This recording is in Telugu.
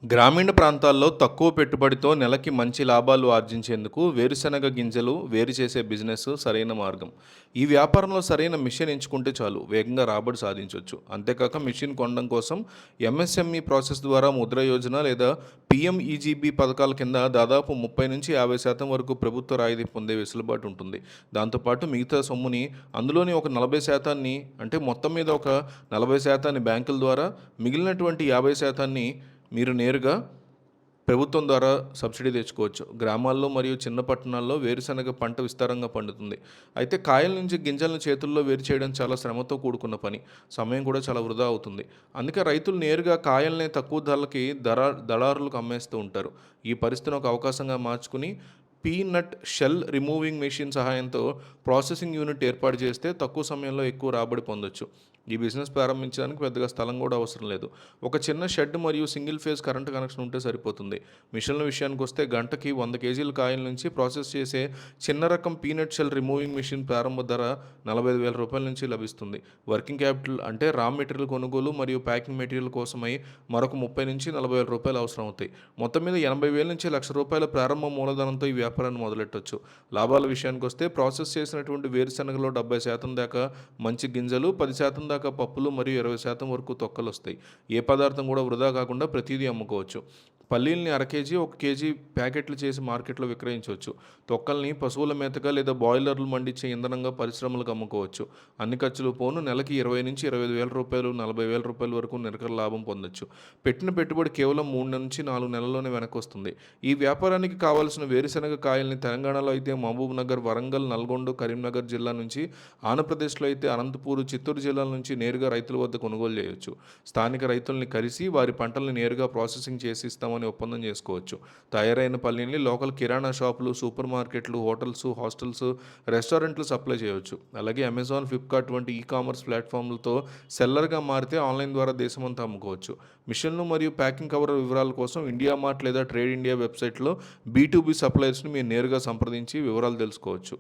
గ్రామీణ ప్రాంతాల్లో తక్కువ పెట్టుబడితో నెలకి మంచి లాభాలు ఆర్జించేందుకు వేరుశెనగ గింజలు వేరు చేసే బిజినెస్ సరైన మార్గం. ఈ వ్యాపారంలో సరైన మిషన్ ఎంచుకుంటే చాలు వేగంగా రాబడి సాధించవచ్చు. అంతేకాక మిషన్ కొనడం కోసం ఎంఎస్ఎంఈ ప్రాసెస్ ద్వారా ముద్ర యోజన లేదా పిఎంఈజీబీ పథకాల కింద దాదాపు 30-50% వరకు ప్రభుత్వ రాయితీ పొందే వెసులుబాటు ఉంటుంది. దాంతోపాటు మిగతా సొమ్ముని అందులోని ఒక 40% అంటే మొత్తం మీద ఒక 40% బ్యాంకుల ద్వారా, మిగిలినటువంటి 50% మీరు నేరుగా ప్రభుత్వం ద్వారా సబ్సిడీ తెచ్చుకోవచ్చు. గ్రామాల్లో మరియు చిన్న పట్టణాల్లో వేరుశనగ పంట విస్తారంగా పండుతుంది. అయితే కాయల నుంచి గింజలను చేతుల్లో వేరు చేయడం చాలా శ్రమతో కూడుకున్న పని. సమయం కూడా చాలా వృధా అవుతుంది. అందుకే రైతులు నేరుగా కాయల్ని తక్కువ ధరలకి దళారులకు అమ్మేస్తూ ఉంటారు. ఈ పరిస్థితిని ఒక అవకాశంగా మార్చుకుని పీనట్ షెల్ రిమూవింగ్ మెషిన్ సహాయంతో ప్రాసెసింగ్ యూనిట్ ఏర్పాటు చేస్తే తక్కువ సమయంలో ఎక్కువ రాబడి పొందొచ్చు. ఈ బిజినెస్ ప్రారంభించడానికి పెద్దగా స్థలం కూడా అవసరం లేదు. ఒక చిన్న షెడ్ మరియు సింగిల్ ఫేజ్ కరెంట్ కనెక్షన్ ఉంటే సరిపోతుంది. మిషన్ల విషయానికి వస్తే గంటకి 100 కేజీల కాయల నుంచి ప్రాసెస్ చేసే చిన్న రకం పీనట్ షెల్ రిమూవింగ్ మెషిన్ ప్రారంభ ధర 45,000 రూపాయల నుంచి లభిస్తుంది. వర్కింగ్ క్యాపిటల్ అంటే రా మెటీరియల్ కొనుగోలు మరియు ప్యాకింగ్ మెటీరియల్ కోసమై మరొక 30,000-40,000 రూపాయలు అవసరం అవుతాయి. మొత్తం మీద 80,000 నుంచి 1,00,000 రూపాయల ప్రారంభ మూలధనంతో ఈ వ్యాపారాన్ని మొదలెట్టొచ్చు. లాభాల విషయానికి వస్తే ప్రాసెస్ చేసినటువంటి వేరుశెనగలో 70% దాకా మంచి గింజలు, 10% దాకా పప్పులు మరియు 20% వరకు తొక్కలు వస్తాయి. ఏ పదార్థం కూడా వృధా కాకుండా ప్రతిదీ అమ్ముకోవచ్చు. పల్లీల్ని 1/2 కేజీ 1 కేజీ ప్యాకెట్లు చేసి మార్కెట్లో విక్రయించవచ్చు. తొక్కల్ని పశువుల మేతగా లేదా బాయిలర్లు మండించే ఇంధనంగా పరిశ్రమలకు అమ్ముకోవచ్చు. అన్ని ఖర్చులు పోను నెలకి 20,000-25,000 రూపాయలు, 40,000 రూపాయల వరకు నికర లాభం పొందొచ్చు. పెట్టిన పెట్టుబడి కేవలం 3-4 నెలల్లోనే వెనక్కి వస్తుంది. ఈ వ్యాపారానికి కావాల్సిన వేరుశెనగ కాయల్ని తెలంగాణలో అయితే మహబూబ్ నగర్, వరంగల్, నల్గొండ, కరీంనగర్ జిల్లా నుంచి, ఆంధ్రప్రదేశ్లో అయితే అనంతపూర్, చిత్తూరు జిల్లాల నుంచి నేరుగా రైతుల వద్ద కొనుగోలు చేయవచ్చు. స్థానిక రైతుల్ని కలిసి వారి పంటల్ని నేరుగా ప్రాసెసింగ్ చేసి ఇస్తామని ఒప్పందం చేసుకోవచ్చు. తయారైన పల్లీల్ని లోకల్ కిరాణా షాపులు, సూపర్ మార్కెట్లు, హోటల్స్, హాస్టల్స్, రెస్టారెంట్లు సప్లై చేయవచ్చు. అలాగే అమెజాన్, ఫ్లిప్కార్ట్ వంటి ఈ కామర్స్ ప్లాట్ఫామ్లతో సెల్లర్గా మారితే ఆన్లైన్ ద్వారా దేశమంతా అమ్ముకోవచ్చు. మిషన్లు మరియు ప్యాకింగ్ కవర్ వివరాల కోసం ఇండియా మార్ట్ లేదా ట్రేడ్ ఇండియా వెబ్సైట్లో B2B సప్లయర్స్ని మీరు నేరుగా సంప్రదించి వివరాలు తెలుసుకోవచ్చు.